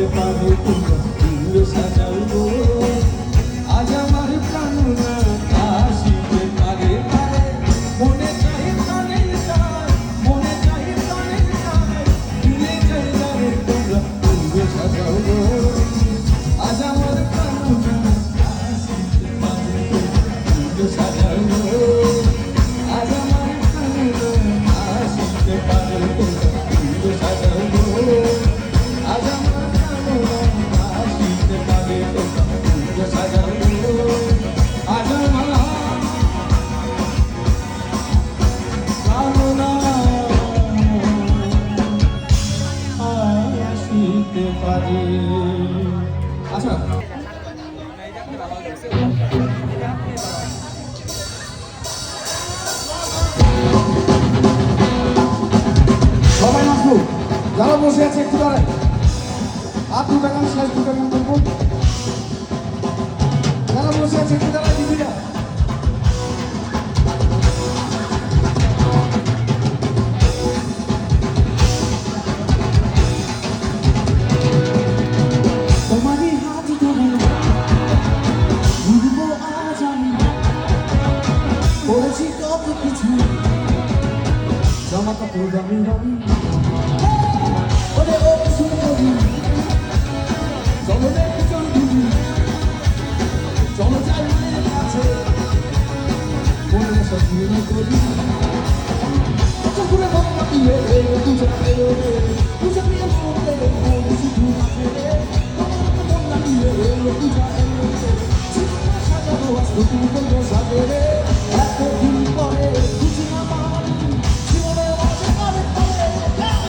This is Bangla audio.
আসিতে পারে তোমরা ফুল সাজাও গো আজ আমার প্রাণনা আসিতে পারে পারে মনে চাই প্রাণের চাই মনে চাই প্রাণের চাই দিলে চাই যাবে তোমরা ফুল সাজাও গো আজ আমার প্রাণনা আসিতে পারে ফুল সাজাও গো আজ আমার প্রাণনা আসিতে পারে তোমরা ফুল সাজাও গো আজ আমার প্রাণনা আসিতে পারে তোমরা ফুল সাজাও গো আজ আমার প্রাণনা আসিতে পারে। আচ্ছা সবাই নাচবো যারা বসে আছে একটু দাঁড়ায় আর দুটা গান শেষ দুটা গান করবো যারা বসে আছে একটু দাঁড়ায় দিদিরা তোমারই হাত ধরে ঘুরবো আজ আমি বলেছি কত কিছু জামা কাপড় দামি দামি ওরে ও সুন্দরী চলো দেখি চল ঘুরি চলো যাই মায়ের কাছে মনে সব ঘুরে করি কত ঘুরে ভাবনা দিয়ে তুঝে তুঝে নিয়ে শুনতে শুধু আছে মন লাগিয়ে তুঝা সাজানো আসতো তুমি বলবো সাজে রে